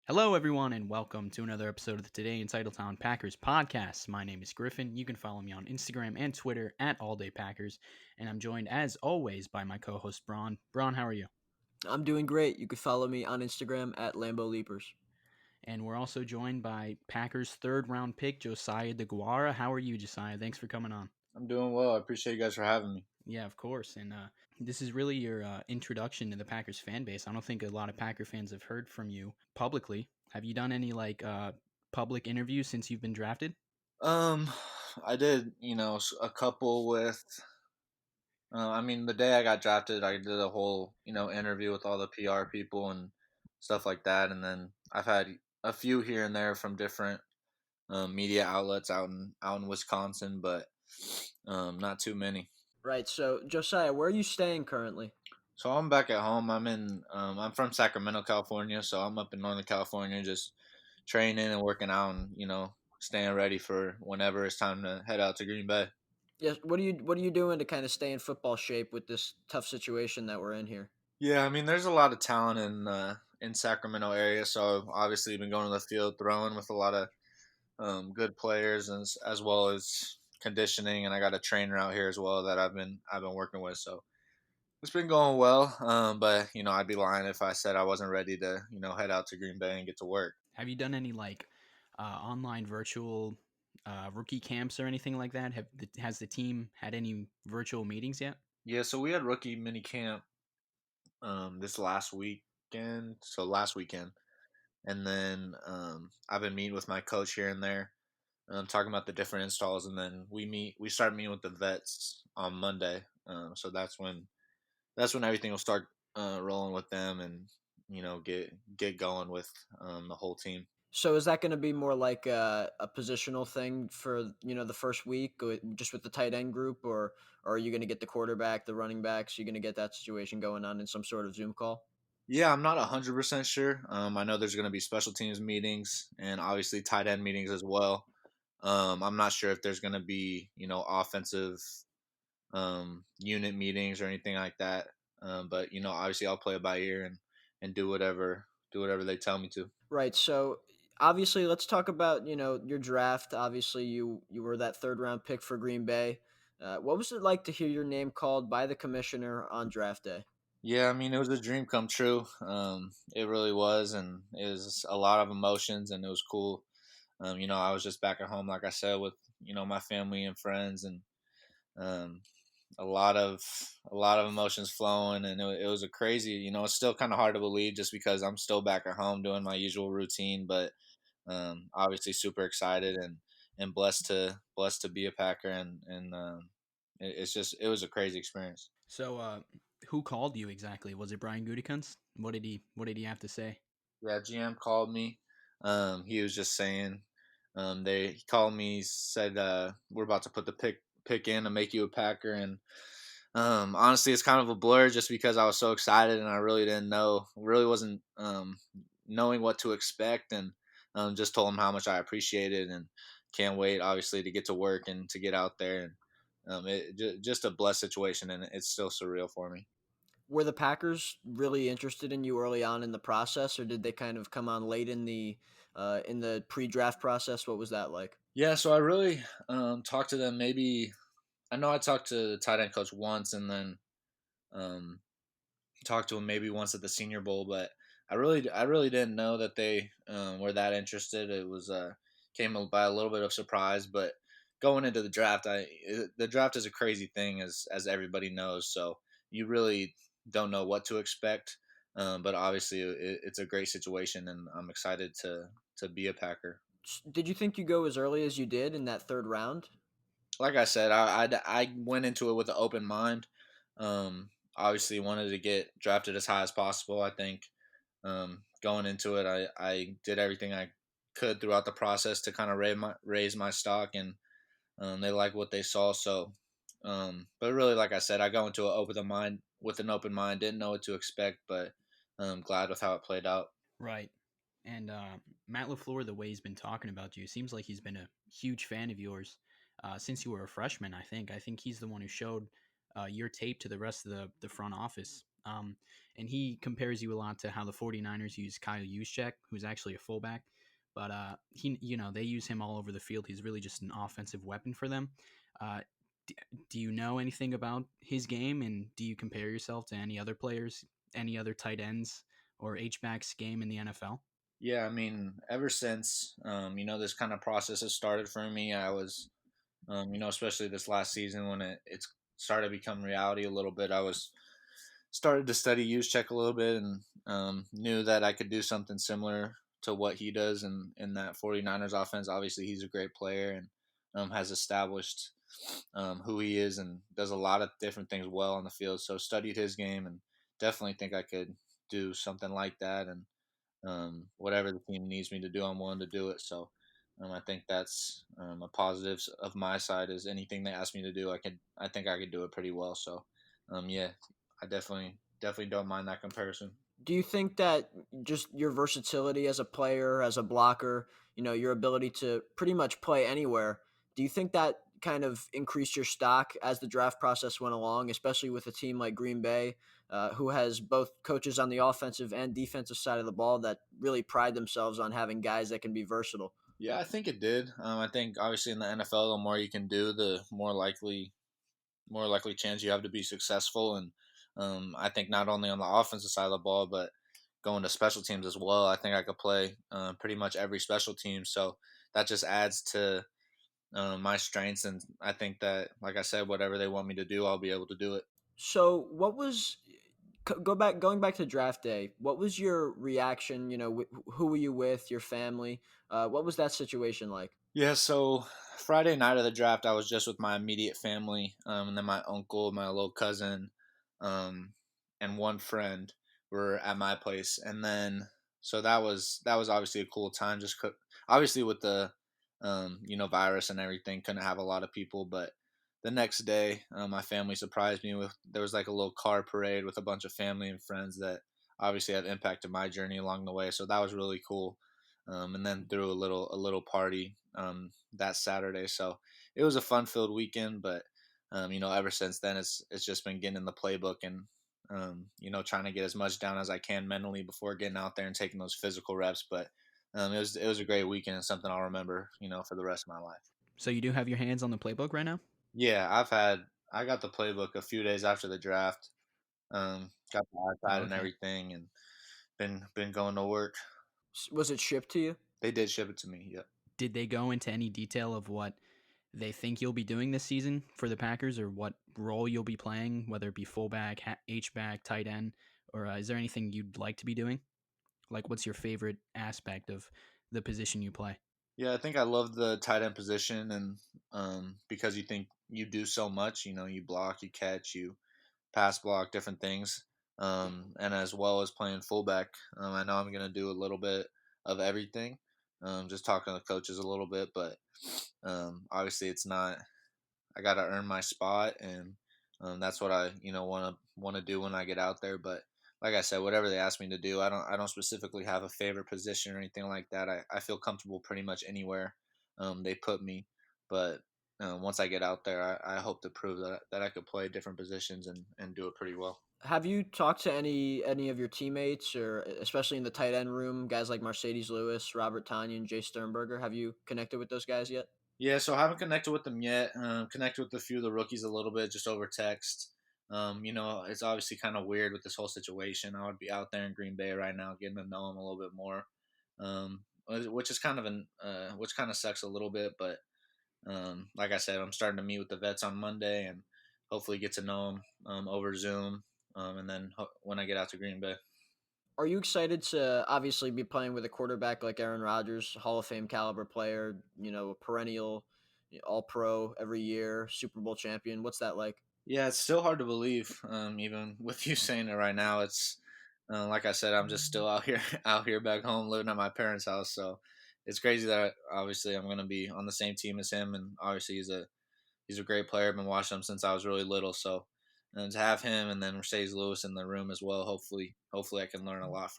Hello, everyone, and welcome to another episode of the Today in Titletown Packers podcast. My name is Griffin. You can follow me on Instagram and Twitter at AllDayPackers, and I'm joined, as always, by my co-host Braun. Braun, how are you? I'm doing great. You can follow me on Instagram at Lambeau Leapers. And we're also joined by Packers third-round pick Josiah Deguara. How are you, Josiah? Thanks for coming on. I'm doing well. I appreciate you guys for having me. Yeah, of course. And this is really your introduction to the Packers fan base. I don't think a lot of Packer fans have heard from you publicly. Have you done any public interviews since you've been drafted? Um, I did, a couple with. The day I got drafted, I did a whole, interview with all the PR people and stuff like that, and then I've had a few here and there from different media outlets out in Wisconsin, but not too many. Right. So, Josiah, where are you staying currently? So I'm back at home. I'm from Sacramento, California, so I'm up in Northern California, just training and working out, and staying ready for whenever it's time to head out to Green Bay. Yes. What are you doing to kind of stay in football shape with this tough situation that we're in here? Yeah, there's a lot of talent in Sacramento area, so obviously been going to the field throwing with a lot of good players and as well as conditioning, and I got a trainer out here as well that I've been working with, so it's been going well. But I'd be lying if I said I wasn't ready to head out to Green Bay and get to work. Have you done any online virtual rookie camps or anything like that? Has the team had any virtual meetings yet? Yeah, so we had rookie mini camp this last weekend, and then I've been meeting with my coach here and there, talking about the different installs, and then we start meeting with the vets on Monday. So that's when everything will start rolling with them, and get going with the whole team. So, is that going to be more like a positional thing for the first week, just with the tight end group, or are you going to get the quarterback, the running backs? You're going to get that situation going on in some sort of Zoom call? Yeah, I'm not 100% sure. I know there's going to be special teams meetings and obviously tight end meetings as well. I'm not sure if there's going to be offensive unit meetings or anything like that. But obviously I'll play it by ear and do whatever they tell me to. Right. So obviously, let's talk about your draft. Obviously, you were that third round pick for Green Bay. What was it like to hear your name called by the commissioner on draft day? Yeah, it was a dream come true. It really was, and it was a lot of emotions, and it was cool. I was just back at home, like I said, with my family and friends, and um, a lot of emotions flowing, and it was a crazy. It's still kind of hard to believe just because I'm still back at home doing my usual routine, but obviously super excited and blessed to be a Packer, it was a crazy experience. So, who called you exactly? Was it Brian Gutekunst? What did he have to say? Yeah, GM called me. He was just saying, he called me, said we're about to put the pick in to make you a Packer, and honestly, it's kind of a blur just because I was so excited and I really didn't know, really wasn't knowing what to expect, and just told him how much I appreciate it and can't wait, obviously, to get to work and to get out there, and just a blessed situation, and it's still surreal for me. Were the Packers really interested in you early on in the process, or did they kind of come on late in the pre-draft process? What was that like? Yeah, so I really talked to them. Maybe I know I talked to the tight end coach once, and then um, talked to him maybe once at the Senior Bowl, but I really didn't know that they were that interested. It was came by a little bit of surprise, but going into the draft is a crazy thing, as everybody knows. So you really don't know what to expect, but obviously it's a great situation, and I'm excited to be a Packer. Did you think you go as early as you did in that third round? Like I said, I went into it with an open mind. Obviously, wanted to get drafted as high as possible. I think going into it, I did everything I could throughout the process to kind of raise my stock, and they liked what they saw. So, but really, like I said, I go into it with an open mind. Didn't know what to expect, but glad with how it played out. Right. And Matt LaFleur, the way he's been talking about you, seems like he's been a huge fan of yours since you were a freshman. I think he's the one who showed your tape to the rest of the front office. And he compares you a lot to how the 49ers use Kyle Juszczyk, who's actually a fullback. But they use him all over the field. He's really just an offensive weapon for them. Uh, do you know anything about his game, and do you compare yourself to any other players, any other tight ends or H backs game in the NFL? Yeah, I mean, ever since this kind of process has started for me, I was especially this last season when it's started to become reality a little bit. I was started to study use check a little bit and knew that I could do something similar to what he does in that 49ers offense. Obviously, he's a great player and has established who he is and does a lot of different things well on the field. So studied his game and definitely think I could do something like that. And whatever the team needs me to do, I'm willing to do it. So I think that's a positive of my side. Is anything they ask me to do, I think I could do it pretty well. So yeah, I definitely don't mind that comparison. Do you think that just your versatility as a player, as a blocker, your ability to pretty much play anywhere, do you think that kind of increased your stock as the draft process went along, especially with a team like Green Bay, who has both coaches on the offensive and defensive side of the ball that really pride themselves on having guys that can be versatile? Yeah, I think it did. I think obviously in the NFL, the more you can do, the more likely chance you have to be successful. And I think not only on the offensive side of the ball, but going to special teams as well. I think I could play pretty much every special team. So that just adds to my strengths. And I think that, like I said, whatever they want me to do, I'll be able to do it. So, what was going back to draft day? What was your reaction? Who were you with? Your family? What was that situation like? Yeah, so Friday night of the draft, I was just with my immediate family, and then my uncle, my little cousin, um, and one friend were at my place, and then so that was obviously a cool time. Obviously with the virus and everything, couldn't have a lot of people, but the next day, my family surprised me with there was like a little car parade with a bunch of family and friends that obviously have impacted my journey along the way. So that was really cool. And then threw a little party that Saturday. So it was a fun filled weekend. But ever since then, it's just been getting in the playbook and trying to get as much down as I can mentally before getting out there and taking those physical reps. But it was a great weekend and something I'll remember for the rest of my life. So you do have your hands on the playbook right now? Yeah, I got the playbook a few days after the draft. Got the Oh, iPad and okay. everything, and been going to work. Was it shipped to you? They did ship it to me. Yep. Did they go into any detail of what they think you'll be doing this season for the Packers, or what role you'll be playing, whether it be fullback, H back, tight end, or is there anything you'd like to be doing? Like, what's your favorite aspect of the position you play? Yeah, I think I love the tight end position, and because you think you do so much, you block, you catch, you pass block, different things, and as well as playing fullback, I know I'm gonna do a little bit of everything. Just talking to the coaches a little bit, but obviously it's not. I got to earn my spot, and that's what I want to do when I get out there. But like I said, whatever they ask me to do, I don't specifically have a favorite position or anything like that. I feel comfortable pretty much anywhere they put me. But once I get out there, I hope to prove that I could play different positions and do it pretty well. Have you talked to any of your teammates, or especially in the tight end room, guys like Mercedes Lewis, Robert Tanya, and Jay Sternberger? Have you connected with those guys yet? Yeah, so I haven't connected with them yet. Connected with a few of the rookies a little bit, just over text. It's obviously kind of weird with this whole situation. I would be out there in Green Bay right now, getting to know them a little bit more, which is which kind of sucks a little bit. But like I said, I'm starting to meet with the vets on Monday, and hopefully get to know them over Zoom, and then when I get out to Green Bay. Are you excited to obviously be playing with a quarterback like Aaron Rodgers, Hall of Fame caliber player, a perennial All Pro every year, Super Bowl champion? What's that like? Yeah, it's still hard to believe. Even with you saying it right now, it's like I said, I'm just still out here, out here back home, living at my parents' house. So it's crazy that obviously I'm going to be on the same team as him, and obviously he's a great player. I've been watching him since I was really little. So and to have him and then Mercedes Lewis in the room as well, hopefully I can learn a lot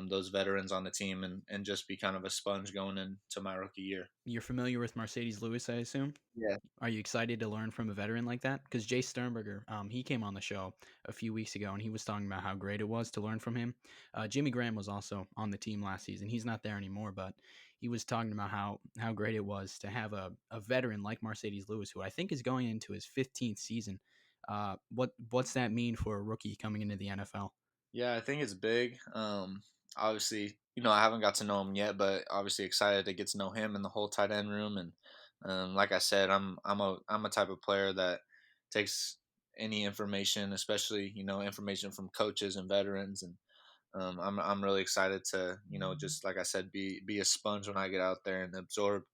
those veterans on the team and just be kind of a sponge going into my rookie year. You're familiar with Mercedes Lewis, I assume? Yeah. Are you excited to learn from a veteran like that? Because Jay Sternberger, he came on the show a few weeks ago and he was talking about how great it was to learn from him. Jimmy Graham was also on the team last season. He's not there anymore, but he was talking about how great it was to have a veteran like Mercedes Lewis, who I think is going into his 15th season. What's that mean for a rookie coming into the NFL? Yeah, I think it's big. Obviously, I haven't got to know him yet, but obviously excited to get to know him and the whole tight end room. And like I said, I'm a type of player that takes any information, especially information from coaches and veterans, and I'm really excited to just like I said, be a sponge when I get out there and absorb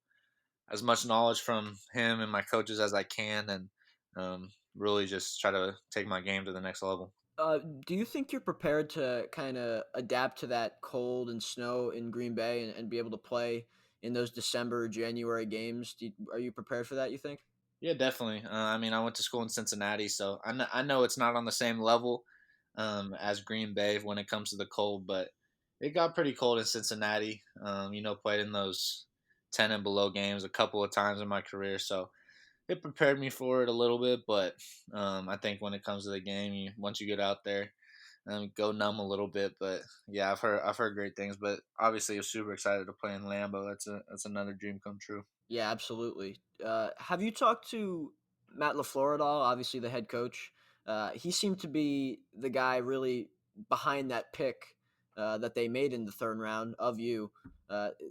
as much knowledge from him and my coaches as I can, and really just try to take my game to the next level. Do you think you're prepared to kind of adapt to that cold and snow in Green Bay and be able to play in those December, January games? Are you prepared for that, you think? Yeah, definitely. I mean, I went to school in Cincinnati, so I know it's not on the same level as Green Bay when it comes to the cold, but it got pretty cold in Cincinnati. Played in those 10 and below games a couple of times in my career, so it prepared me for it a little bit. But I think when it comes to the game, once you get out there, go numb a little bit. But yeah, I've heard great things. But obviously, I'm super excited to play in Lambeau. That's another dream come true. Yeah, absolutely. Have you talked to Matt LaFleur at all? Obviously, the head coach. He seemed to be the guy really behind that pick that they made in the third round of you.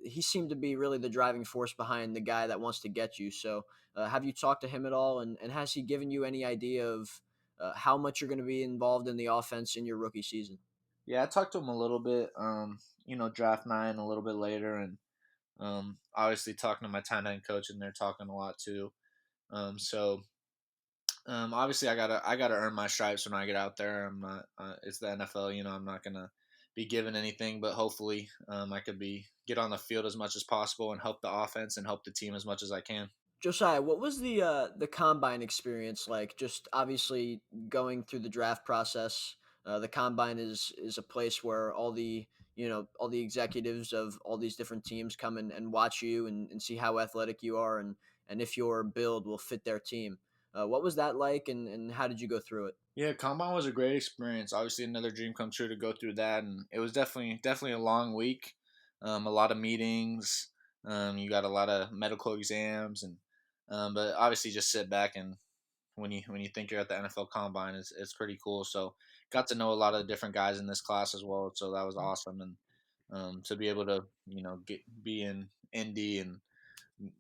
He seemed to be really the driving force behind the guy that wants to get you. So, have you talked to him at all? And has he given you any idea of how much you're going to be involved in the offense in your rookie season? Yeah, I talked to him a little bit. Draft night and a little bit later, and obviously talking to my tight end coach, and they're talking a lot too. Obviously, I gotta earn my stripes when I get out there. I'm not. It's the NFL. I'm not gonna be given anything, but hopefully, I could be get on the field as much as possible and help the offense and help the team as much as I can. Josiah, what was the combine experience like? Just obviously going through the draft process. The combine is a place where all the executives of all these different teams come and watch you and see how athletic you are and if your build will fit their team. What was that like and how did you go through it? Yeah, combine was a great experience. Obviously, another dream come true to go through that, and it was definitely a long week. A lot of meetings. You got a lot of medical exams, and but obviously just sit back and when you think you're at the NFL Combine, it's pretty cool. So got to know a lot of different guys in this class as well. So that was awesome, and to be able to be in Indy and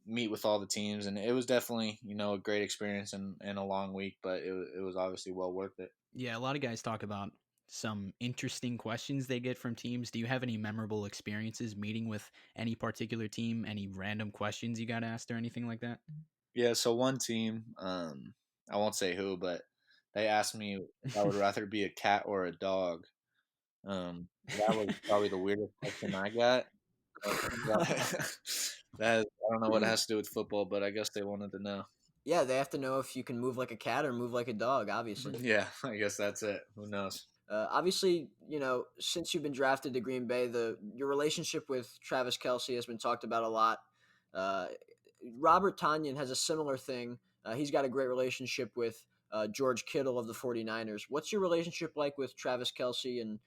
meet with all the teams, and it was definitely a great experience and a long week, but it was obviously well worth it. Yeah, a lot of guys talk about some interesting questions they get from teams. Do you have any memorable experiences meeting with any particular team? Any random questions you got asked or anything like that? Yeah, so one team, I won't say who, but they asked me if I would rather be a cat or a dog. That was probably the weirdest question I got. Uh, I don't know what it has to do with football, but I guess they wanted to know. Yeah, they have to know if you can move like a cat or move like a dog, obviously. Yeah, I guess that's it. Who knows? Obviously, since you've been drafted to Green Bay, the your relationship with Travis Kelsey has been talked about a lot. Uh, Robert Tanyan has a similar thing. He's got a great relationship with George Kittle of the 49ers. What's your relationship like with Travis Kelsey and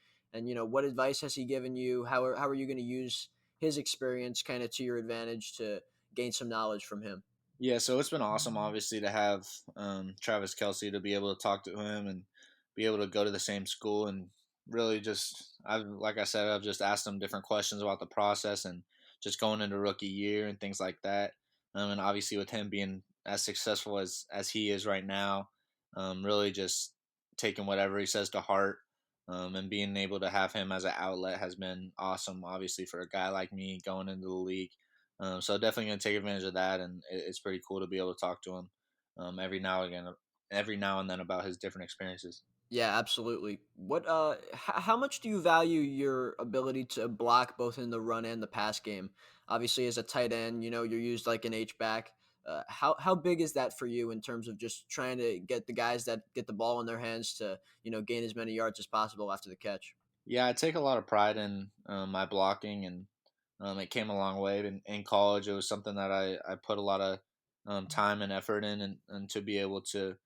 what advice has he given you? How are you going to use his experience kind of to your advantage to gain some knowledge from him? Yeah, so it's been awesome, obviously, to have Travis Kelsey to be able to talk to him and be able to go to the same school and really just, like I said, I've just asked him different questions about the process and just going into rookie year and things like that. And obviously, with him being as successful as he is right now, really just taking whatever he says to heart, and being able to have him as an outlet has been awesome. Obviously, for a guy like me going into the league. So definitely gonna take advantage of that, and it's pretty cool to be able to talk to him every now and then about his different experiences. Yeah, absolutely. How much do you value your ability to block both in the run and the pass game? Obviously, as a tight end, you're used like an H back. How big is that for you in terms of just trying to get the guys that get the ball in their hands to gain as many yards as possible after the catch? Yeah, I take a lot of pride in my blocking, and it came a long way. In college, it was something that I put a lot of time and effort in, and to be able to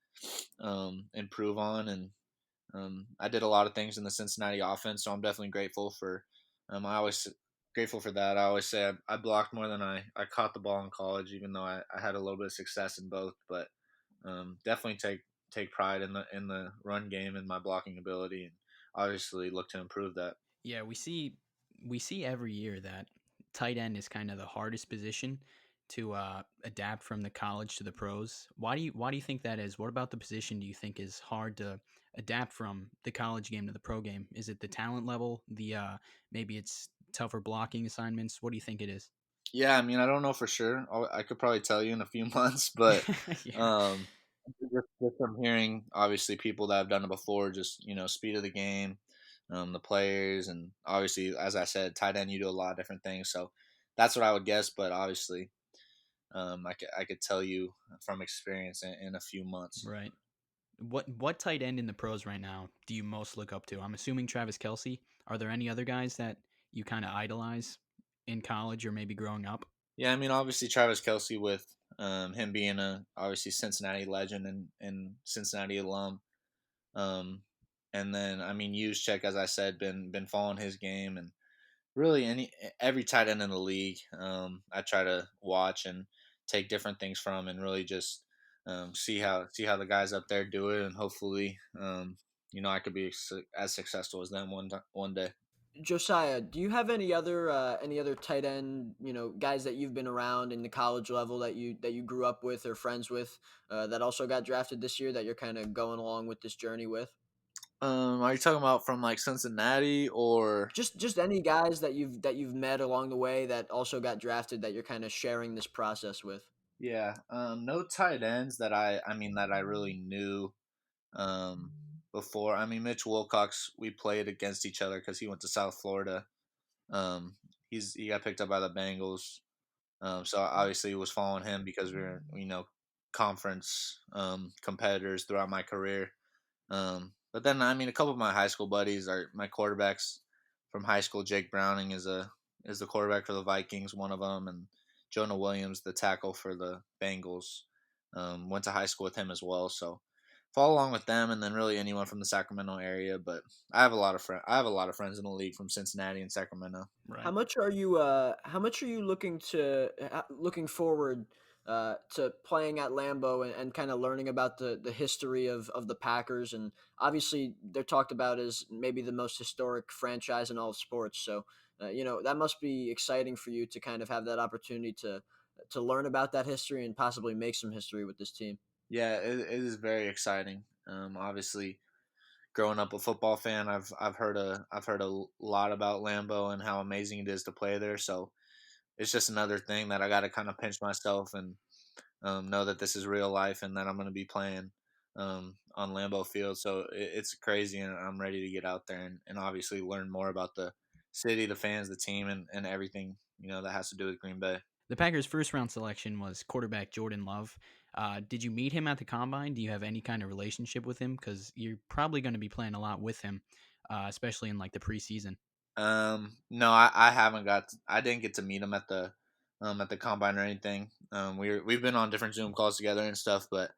improve on. And I did a lot of things in the Cincinnati offense, so I'm definitely grateful for. I always grateful for that. I always say I blocked more than I caught the ball in college, even though I had a little bit of success in both. But definitely take pride in the run game and my blocking ability, and obviously look to improve that. Yeah, we see every year that tight end is kind of the hardest position to adapt from the college to the pros. Why do you think that is? What about the position do you think is hard to adapt from the college game to the pro game? Is it the talent level? The maybe it's tougher blocking assignments. What do you think it is? Yeah, I mean, I don't know for sure. I could probably tell you in a few months, but Yeah, um, just from hearing, obviously, people that have done it before, just speed of the game, the players, and obviously, as I said, tight end, you do a lot of different things. So that's what I would guess, but obviously, I could tell you from experience in a few months. right. What tight end in the pros right now do you most look up to? I'm assuming Travis Kelsey. Are there any other guys that you kind of idolize in college or maybe growing up? Yeah, I mean, obviously Travis Kelsey with him being a obviously Cincinnati legend and Cincinnati alum. Um, and then I mean, Juszczyk, as I said, been following his game, and really every tight end in the league. I try to watch and take different things from, and really just see how the guys up there do it, and hopefully, I could be as successful as them one day. Josiah, do you have any other tight end, guys that you've been around in the college level that you grew up with or friends with, that also got drafted this year that you're kind of going along with this journey with? Are you talking about from like Cincinnati or? Just any guys that you've met along the way that also got drafted that you're kind of sharing this process with. Yeah, no tight ends that I really knew um, before. I mean, Mitch Wilcox, we played against each other because he went to South Florida. He got picked up by the Bengals, so I obviously was following him because we were conference competitors throughout my career. But then I mean, a couple of my high school buddies are my quarterbacks from high school. Jake Browning is the quarterback for the Vikings, one of them, and Jonah Williams, the tackle for the Bengals. Went to high school with him as well, so follow along with them, and then really anyone from the Sacramento area. But I have a lot of friends in the league from Cincinnati and Sacramento. Right. How much are you looking forward to playing at Lambeau and kind of learning about the history of the Packers? And obviously they're talked about as maybe the most historic franchise in all of sports. So that must be exciting for you to kind of have that opportunity to learn about that history and possibly make some history with this team. Yeah, it is very exciting. Obviously, growing up a football fan, I've heard a lot about Lambeau and how amazing it is to play there. So it's just another thing that I got to kind of pinch myself and know that this is real life and that I'm going to be playing on Lambeau Field. So it's crazy, and I'm ready to get out there and obviously learn more about the city, the fans, the team, and everything that has to do with Green Bay. The Packers' first round selection was quarterback Jordan Love. Did you meet him at the combine? Do you have any kind of relationship with him? Because you're probably going to be playing a lot with him, especially in like the preseason. No, I haven't I didn't get to meet him at the combine or anything. We've been on different Zoom calls together and stuff, but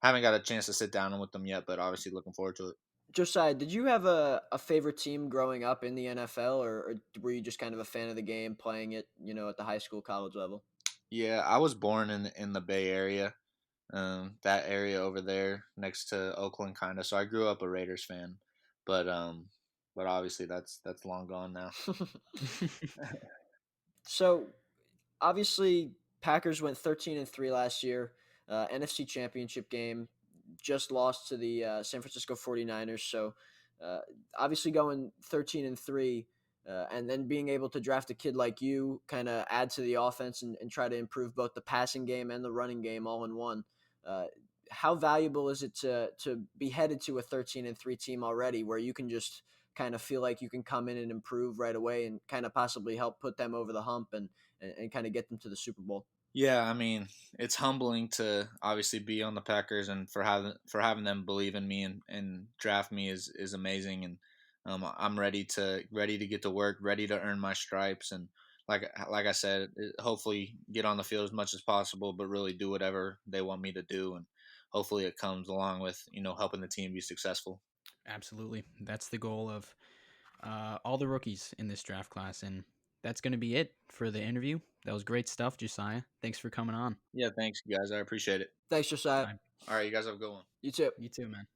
haven't got a chance to sit down with them yet. But obviously, looking forward to it. Josiah, did you have a favorite team growing up in the NFL, or were you just kind of a fan of the game, playing it, at the high school, college level? Yeah, I was born in the Bay Area, that area over there next to Oakland, kind of. So I grew up a Raiders fan, but um, but obviously that's long gone now. So obviously, Packers went 13-3 last year, NFC Championship game, just lost to the San Francisco 49ers. So uh, obviously going 13-3. And then being able to draft a kid like you, kind of add to the offense and try to improve both the passing game and the running game all in one. Uh, how valuable is it to be headed to a 13-3 team already, where you can just kind of feel like you can come in and improve right away and kind of possibly help put them over the hump and kind of get them to the Super Bowl? Yeah, I mean, it's humbling to obviously be on the Packers, and for having them believe in me and draft me is amazing. And I'm ready to get to work, ready to earn my stripes, and like I said, hopefully get on the field as much as possible, but really do whatever they want me to do, and hopefully it comes along with helping the team be successful. Absolutely. That's the goal of all the rookies in this draft class. And that's going to be it for the interview. That was great stuff, Josiah. Thanks for coming on. Yeah, thanks, you guys. I appreciate it. Thanks, Josiah. I, All right, you guys have a good one. You too. you too, man.